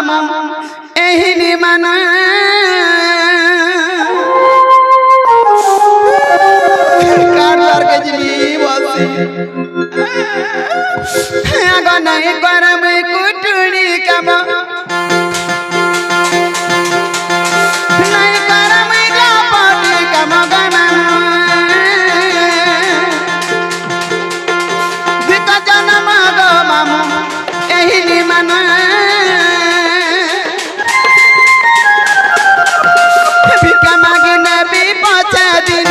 मामू एहिनी माना कार लार के जीवी बसे आगो नहीं गरम कुटुड़ी कम नहीं गरम लापटी कम गना भिक जन्म गो मामू एहिनी माना भिक मागिने भी पहुंचा दिन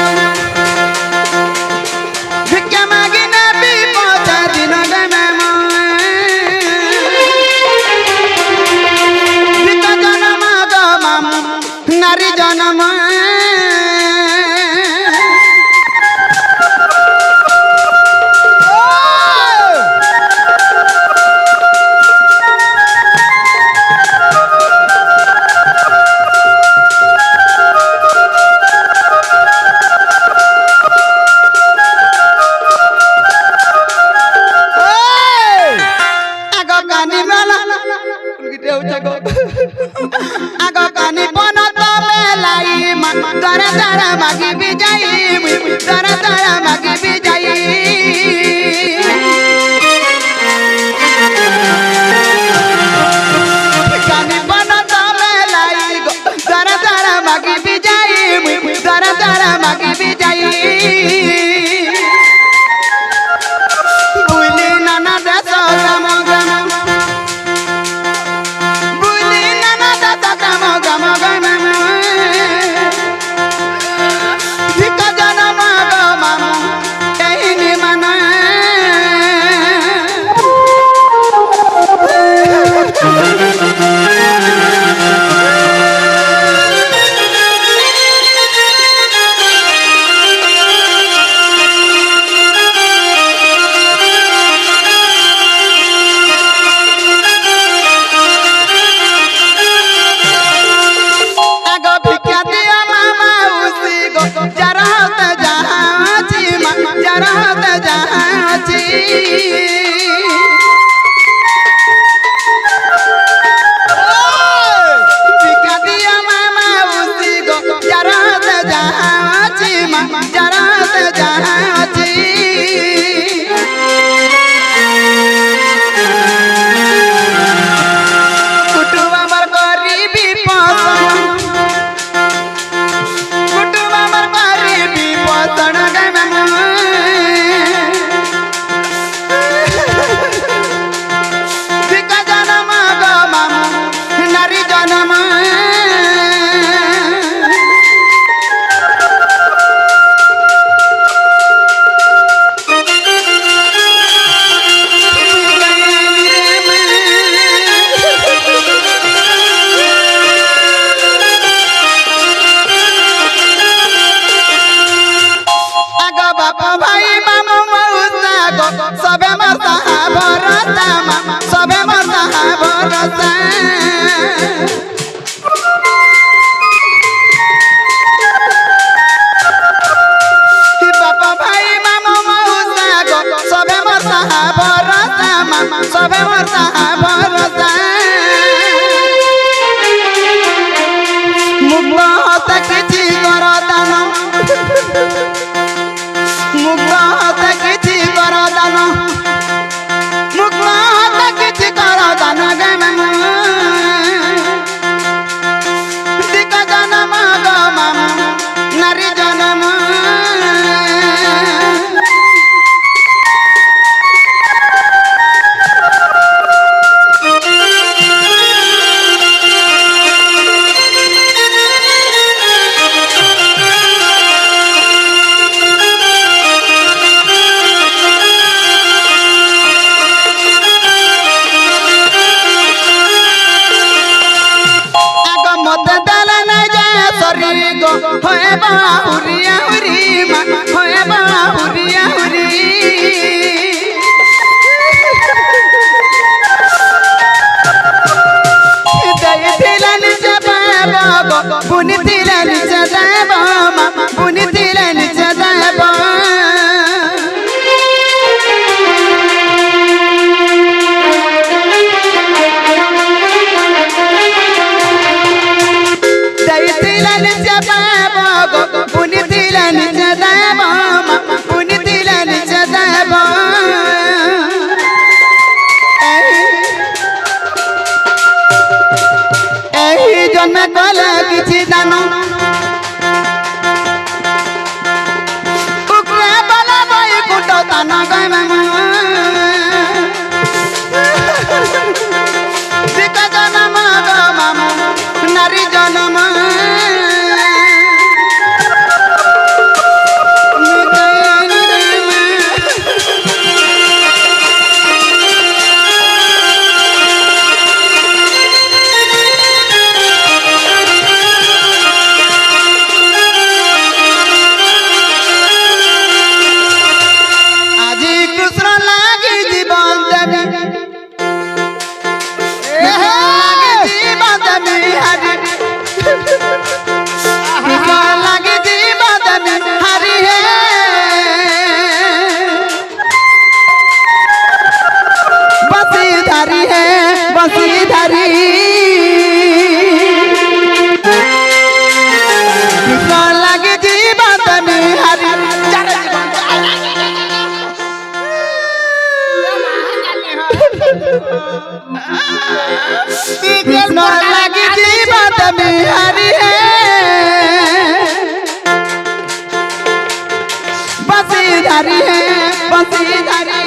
आगो कानी पन तो मेलाई दरा दरा मागी भी जाई दरा दरा मागी भी जाई कानी पन तो मेलाई दरा दरा मागी भी जाई दरा दरा मागी भी जाई बुली नाना दस गम गम सबे मरता भरोसा सबे मरता भरोसा बापा भाई मामू मौसा गो सबे मरता भरोसा सबे मरता भरोसा मुक्त होता किछि करो दान मुक्त होता किछि करो दान मुक्त होता किछि करो दान गे मामू दिक जन्म गो मामू नारी जन्म होए बाहुरिया हुरी होए बाहुरिया हुरी दय तिलन जबाब बुनि तिलन जबाब बुनि तिलन जबाब बलिहारी है बसीधारी है बसीधारी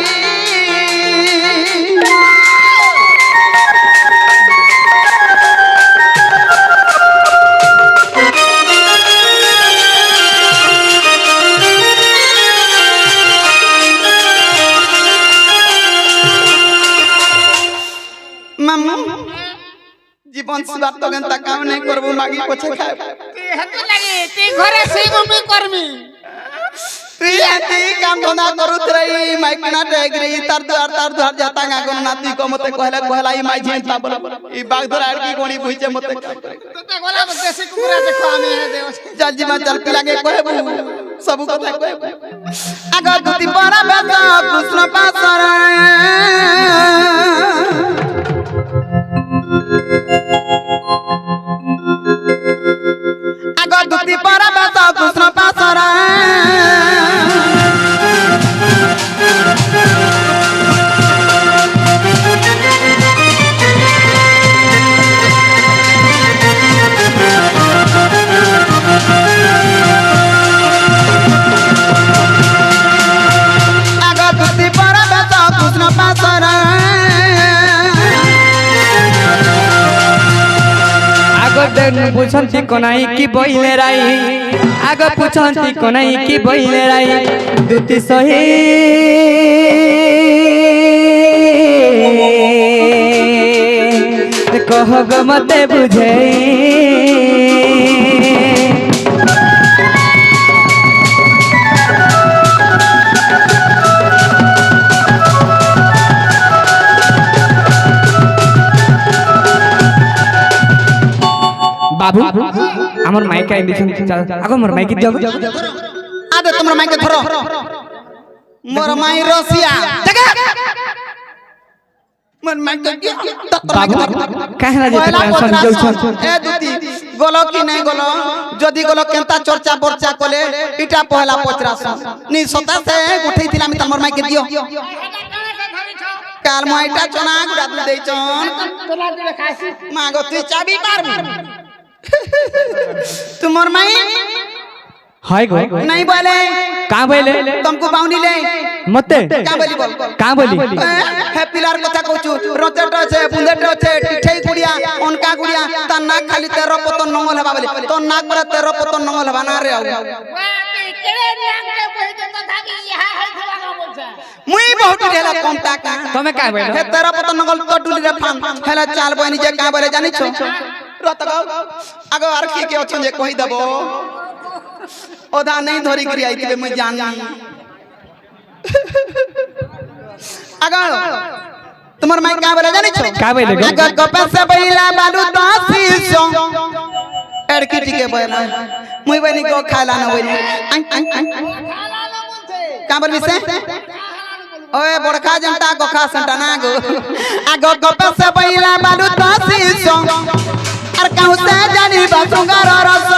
জীবন সুবাত তো গেন তাকাও নাই করব মাগি পছে খায় তে হেতে লাগে তে ঘরে সেই মমি করমি তুই এতি কাম ধন্দা করুত রই মাইকনা টেক রই তার দুয়ার জাতা গাগন নাতি কো মতে কহলা ই মাই যেন তাবল ই বাগধর আর কি কোনি বুইছে মতে তোতে গলা দেশি কুকুরা দেখো আমি হে দেও चल जी चल पिलागे कहबू सब কথা कहबू आग दुती बड़ा बेस कृष्ण पासर आग दुती बड़ा बेस कृष्ण पासर पूछती कोनाई की बोइले राई आग पूछती कोनाई की बोइले राई दुती सही कहब मते बुझे बाबू আমার মাইক আই দিছেন আগো মোর মাইক দাও আদে তোমরা মাইকে ধরো মোর মাই রসিয়া জায়গা মোর মাইক কি বাবু কাহনা যেতে টেনশন যাউছন এ দুতি গলো কি নাই গলো যদি গলো কেনতা চর্চা বর্চা কলে ইটা পহলা পচরাস নি সতা সে উঠাইছিলাম আমি তোমার মাইকে দিও কাল মাইটা চনা গুড়া দেইছন তোলা দিলে খাইছি মাগো তুই চাবি পারবি तुमर माई हाय गो नहीं बोले का बोले तुमको बाउनी ले मते का बोली बोल का बोली हे पिलार কথা কইছু রচট আছে বুंदेट আছে টিঠাই গুড়িয়া অনকা গুড়িয়া তা নাক খালি 13 পতন নঙ্গল হবা বলে তো নাক পরে 13 পতন নঙ্গল হবা না রে কেড়ে নাকে বইতে তো থাকি ইহা হাই খেলা বলছে মুই বহুত ঢেলা কম টাকা তুমি का बोले हे 13 পতন নঙ্গল তো ডুলি রে ফান হেলা চাল বই নিজে কা বলে জানিছো রতক আগে আর কি কে অছন যে কই দেব ओदा नहीं धरी करी आई थी मैं जान आगा तुम्हार माई का बोले जानी छो का बोले गो आगा गपे से बैला बालू दासी सो एड़की टिके बोला मुई बनी को खाला न बनी খালা না বলছে का बोल से ओए बड़का जनता को खा संटा ना गो आगा गपे से बैला बालू दासी सो और कहू से जानी बसुंगार रस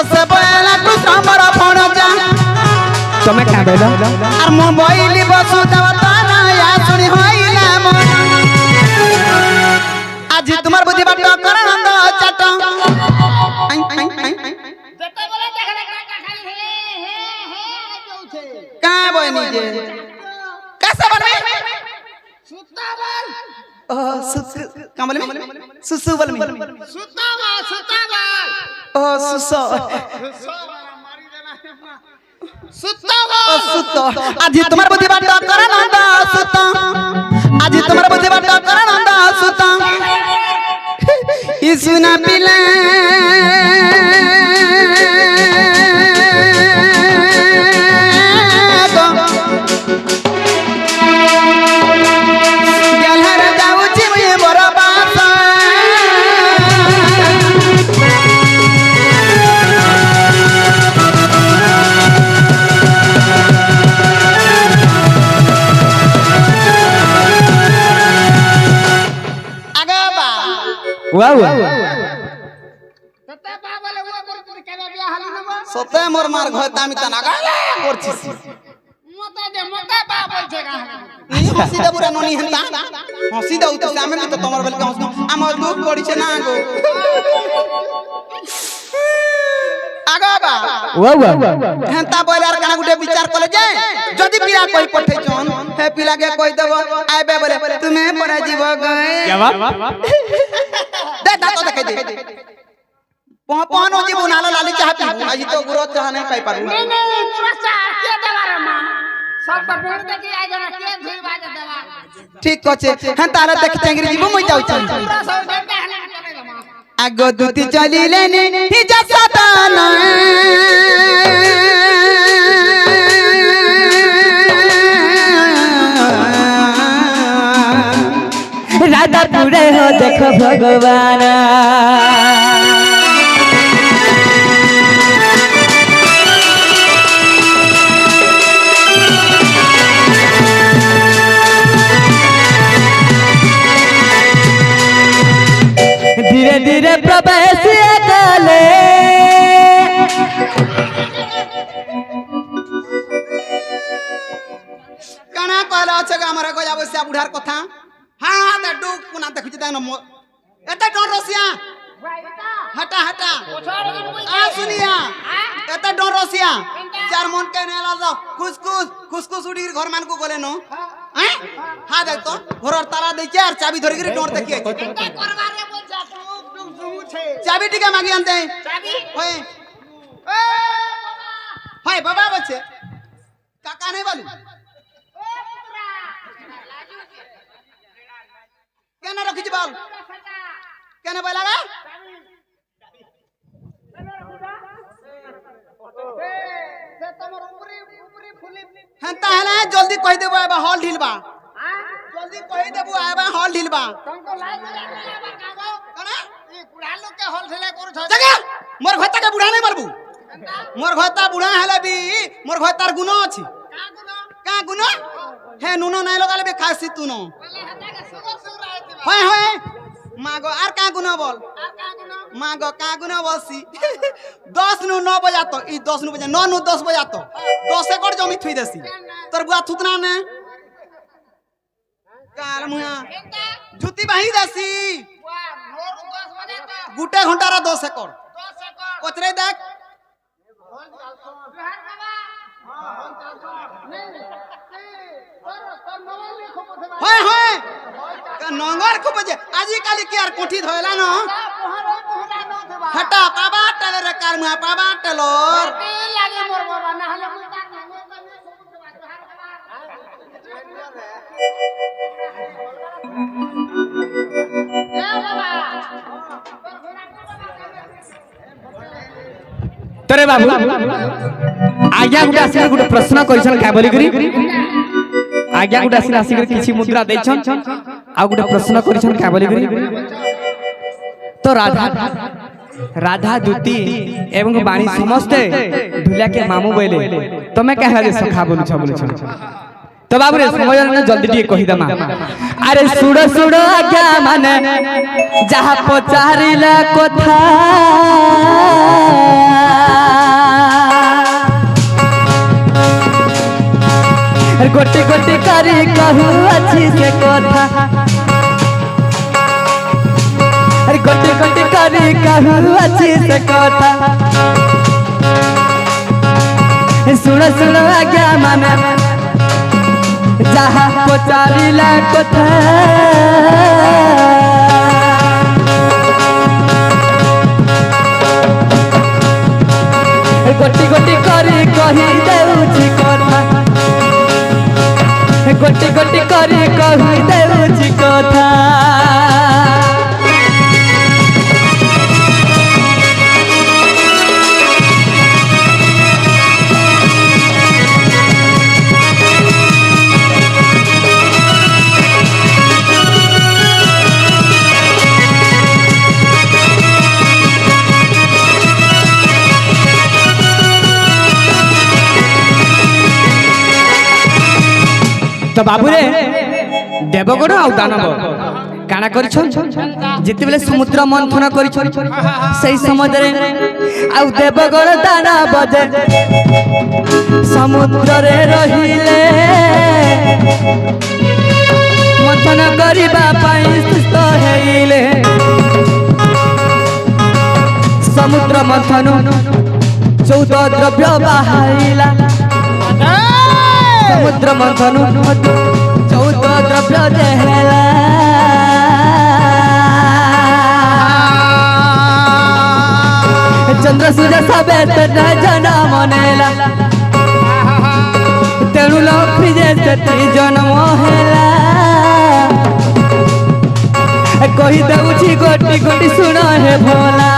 से बोला कुछ हमर फोन जा তুমি का बोलो আর মোবাইল বসু দেওতা না या सुनी होइला মন আজি তোমার বুদ্ধি বাট কর আনন্দ চাট যেতে বলে দেখা দেখা খালি হে হে হে বলছে কা বই নিজে কাসা বলবে সুতা বল ও সুসু কা বলবে সুসু বলবে সুতা বল ও সুসু সুতা ও সুতো আজি তোমার বুদ্ধি বাট কর আনন্দ সুতো আজি তোমার বুদ্ধি বাট কর আনন্দ সুতো ইসুনা পিলা वाओ ততে বা বলে ও করে কেবে বিয়া হালি নেব সতে মোর মার ঘর তামি তা নাগালে করছিস মত तो जे मका बा बोल छे का नी हसी दे बुरा ननी हंता हसी दउ त आमे भी तो तमर बेल के हंस हमर दुख पड़ी छे ना गो आगा बा वाह हंता बोले यार कना गुटे विचार करे जे जदी पिला कोई पठे चन हे पिला के कोई देबो आबे बोले तुम्हें परा जीव गए क्या बात दे दातो देखे दे पहनो जीव नालो लाली चाह पी आज तो गुरो चाह नहीं पाई पारू नहीं पूरा चाह के देवा रे मां सब पर बोल दे कि आ जना के धोई बाजे देवा ठीक कछे हंता रे देख चंगरी जीव मई जाउ छन पूरा सब दे पहले करे मां आगो दुती चली लेने ही जा सताना राधा पूरे हो देखो भगवान धीरे धीरे प्रवेश कले कना कहला छ हमरा को आवश्यक बुढ़ार कथा हां त डुक कुना देखु छ न एते डर रसिया हटा हटा आ सुनिया एते डर रसिया चार मन के नेला जा खुश उडीर घर मान को गले न हैं हा देख तो घरर ताला दे चार चाबी धरि के डर देखिए का करवा रे बोल जा डुम छे चाबी टिका मागी आनते चाबी ओए ए बाबा हाय बाबा बच्चे काका नहीं बालू ए पुरा लाजू के केना रखि छ बाल केना बोला गा से तमर ऊपरी फुली हंता है ना जल्दी कह देबो आबा हॉल ढिलबा हां जल्दी कह देबो आबा हॉल ढिलबा तुमको लाज लागा कागो कना ई बुढ़ा लोग के होलसेल करू छ जगह मोर घता के बुढ़ा नहीं मारबू मोर घता बुढ़ा हेले भी मोर घतार गुनो अछि का गुनो हे नुनो नहीं लगाले बे खासी तुनो पहले हटा के सुगर रहते होय होय मागो आर का गुनो बोल आ का गुनो मागो का गुनो बसी 10 नु 9 बजा तो ई 10 नु बजा 9 नु 10 बजा तो 10 एकड़ जमी थुई देसी तोर बुआ थुतना ने काल मुया जुती बाही देसी वाह मोर 10 बजे तो गुटे घंटा रा 10 एकड़ 10 एकड़ ओतरे देख बिहार बाबा नहीं सर मोबाइल में खूब उठे होय होय का नंगर को बजे आजी काली के यार कोठी धोयला न मोहरा न देबा हटा पाबा टले रे कार मुआ पाबा टलोर लागे मोर बाबा ना हले कोई बात नहीं ए बाबा तरे बाबू आज्ञा गुटे आसी गुटे प्रश्न करिसन का बोली करी आज्ञा गुटे आसी किछि मुद्रा दैछन आ गुटे प्रश्न करिसन का बोली करी तो राधा दूती एवं बाणी समस्ते ढुलिया के मामू बोले तमे कहला जे सखा बोलु छ तो बाबू रे समय न जल्दी टी कहि दमा अरे सुड़ सुड़ आज्ञा माने जहा पचारिला कथा गोटी गोटी करी कहू अच्छी से कथा अरे गोटी गोटी करी कहू अच्छी से कथा सुन सुन आज्ञा माने जहा पचारिला कथा गोटी गोटी करी कही देउछि कथा गोटी गोटी करी कही देउछि कथा तो बाबू रे देवगण आ दानव কানা করিছন যেতেবেলে সমুদ্র মন্থন করিছন সেই সমুদ্রে আউ দেবগণ দানা বজে সমুদ্রে রহিলে মন্থন করিবা পাই সুস্থ হইলে সমুদ্র মন্থন 14 দ্রব্য বাহাইলা সমুদ্র মন্থন 14 দ্রব্য দেহলা চন্দ্র সূর্য সবে তেনা জন মনেলা তেণু লক্ষ্মী যে সেতি জন্ম হেলা কহি দেউছি গোটি গোটি শুণ হে ভোলা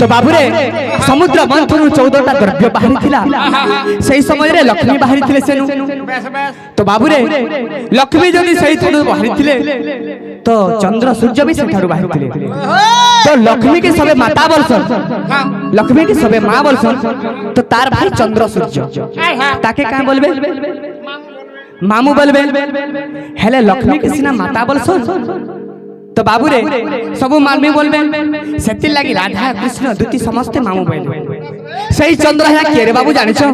तो बाबूरे समुद्र मंथन 14टा द्रव्य बाहरी थिला सही समय रे लक्ष्मी बाहरी थिले सेनु तो बाबूरे लक्ष्मी जदी सही थरु बाहरी थिले तो चंद्र सूर्य भी सेठारु बाहरी थिले तो लक्ष्मी के सबे माता बोलसन लक्ष्मी के सबे मां बोलसन तो तार भाई चंद्र सूर्य ताके का बोलबे मामू बोलबे हेले लक्ष्मी के सिना माता बोलसन तो बाबू रे सब मालमी बोलबे सेति लागि राधा कृष्ण दुती समस्त मामू बोलबे सही चंद्र है के रे बाबू जानिछो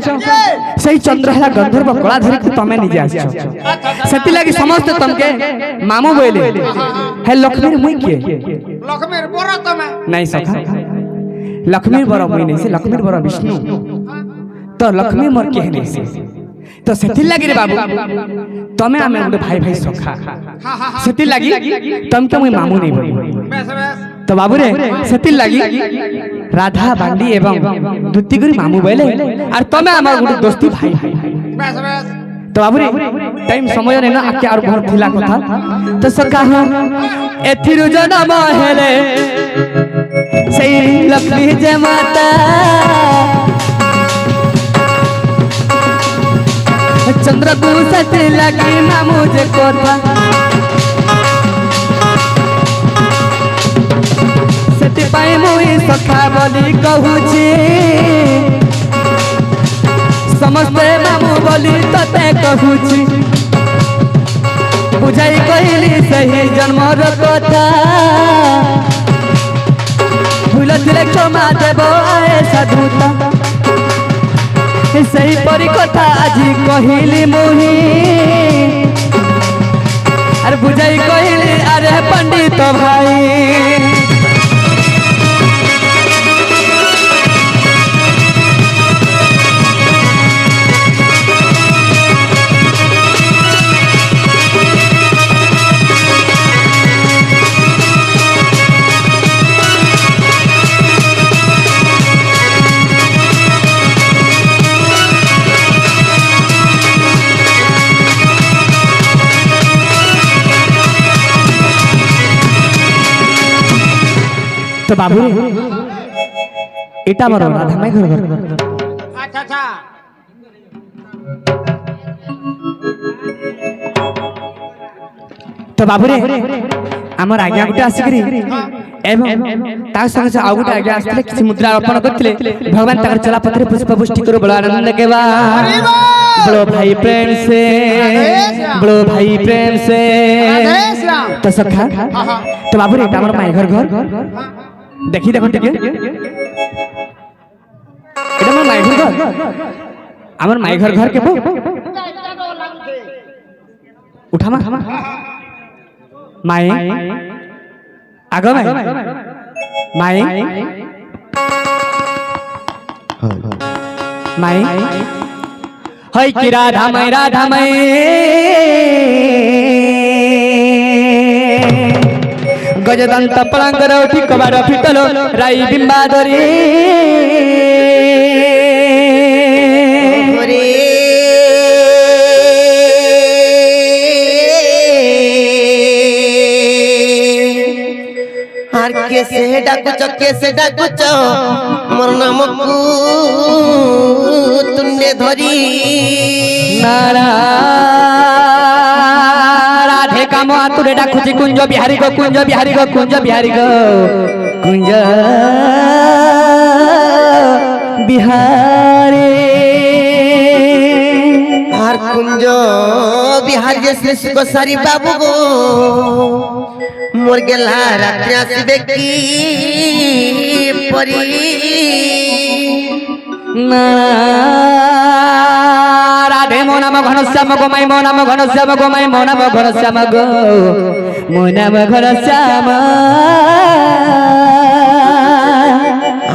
सही चंद्र है गंधर्व कलाधरी के तमे निजे आछो सेति लागि समस्त तमके मामू बोले हे लक्ष्मी रे मुई के लक्ष्मी रे बड़ तमे नहीं सखा लक्ष्मी बड़ मुई नहीं से लक्ष्मी बड़ विष्णु तो लक्ष्मी मोर के नहीं से तो सेति लागि रे बाबू तमे आमे गोटे भाई भाई सखा सेति लागि तमके मुई मामू नहीं बोली तो बाबू रे सेति लागि राधा बांडी एवं दुती गुरी मामू बोले और तमे आमा गोटे दोस्ती भाई तो बाबू रे टाइम समय रे ना आके और घर थिला कथा तो सखा एथिरु जनम हेले सही लक्ष्मी जे माता चंद्र को सती लगी मामू जे कोथा सेति पाए मुई सखा बोली कहूची समस्त मामू बोली तते कहूची बुझाई कहली सही जन्मर कथा भूल थिले क्षमा देव आए साधुता सही परी कथा आज कहली मुही अरे बुझाई कहली अरे पंडित भाई तो बाबू रे एटा मारो राधा मैं घर घर अच्छा अच्छा तो बाबू रे हमर आज्ञा गुटे आसिकरी एवं ता संग से आ गुटे आज्ञा आस्ते किछि मुद्रा अर्पण करथिले भगवान ताकर चला पत्रे पुष्प पुष्टि करो बड़ा आनंद के बा बड़ो भाई प्रेम से बड़ो भाई प्रेम से तो सखा तो बाबू रे हमर माई घर घर देखी देखो टिके এটা আমার মাই ঘর আমার মাই ঘর ঘর কেবো উঠামা মাই আগো মাই মাই মাই হই কি রাধা মাই गजदंत पलंगर उठी कबाड़ फिटलो राई बिंबादरी कैसे डाकुचो মোর নামকু তুন্ডে ধরি নারা রাধে কাম আতুরে ডাকুছি কুঞ্জ বিহারী গো কুঞ্জ বিহারী গো কুঞ্জ বিহারী গো কুঞ্জ বিহারে আর কুঞ্জ বিহার যে শেষ গোসারি বাবু গো মোর গেলা রাত্রে আসবে কি পরি রাধে মো নাম ঘনশ্যাম গোমাই মো নাম ঘনশ্যাম গোমাই মো নাম ঘনশ্যাম গো মো নাম ঘনশ্যাম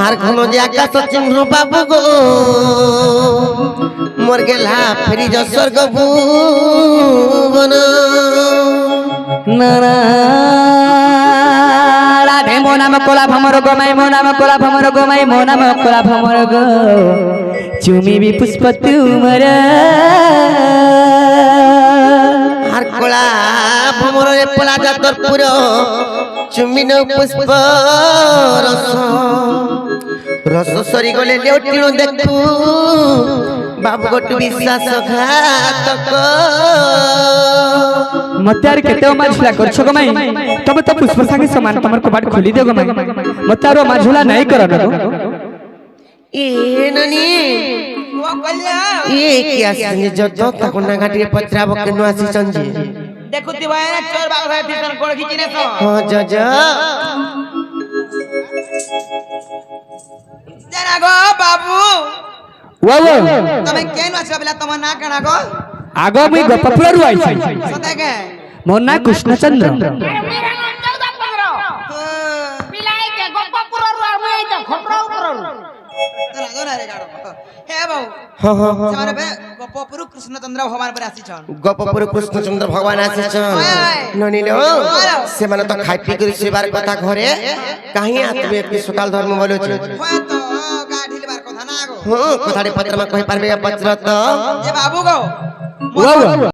আর কোন যে আকাশ চিহ্ন বাবু গো মোর গেলা ফেরি যা স্বর্গ ভুবন রাধে মো নাম কোলা ভমর গোমাই মো নাম কোলা ভমর গোমাই মো নাম কোলা ভমর গো চুমি বি পুষ্প তুমর আর কলা ভ্রমণে পলা যাতর পুর চুমিন পুষ্প রস রস সরি গলে লেউটিল দেখু বাবু গটু বিশ্বাসঘাতক মতে আর কেতে মাঝুলা করছ গোমাই তবে তো পুষ্প সাঙ্গে সমান তোমার কবাট খুলি দে গোমাই মতে আর মাঝুলা নাই কর না এ নানি ও কল্যা এ কি আসনি যত তাকো না ঘাটিয়ে পত্রাব কেন আসি সঞ্জি দেখুতি ভাই চোর বাগ ভাই ফিরন কোড় খিচিনে তো হ্যাঁ যা জানা গো বাবু ওয়া ওয়া তুমি কেন আছো বলা তোমার না কানা গো আগ মুই গোপপুরରୁ আইছি সতে কে মোর না কৃষ্ণচন্দ্র मेरा नाम 14 15 पिलाई के गोपापुर रो मैं तो खपरा ऊपर রাজনা রে গাড়ো হে বাবু হ্যাঁ হ্যাঁ হ্যাঁ তোমার বে গোপপুর কৃষ্ণচন্দ্র ভগবান পরে আসিছন গোপপুর কৃষ্ণচন্দ্র ভগবান আসিছন ননিল সেমানে তো খাই পি করে সেবার কথা ঘরে কাহি আতবে কি সকাল ধর্ম বলছ হয় তো গাঢিলবার কথা না গো হ্যাঁ কথাটি পত্रमा কই পারবে পত্র তো এ বাবু গো ওয়া ওয়া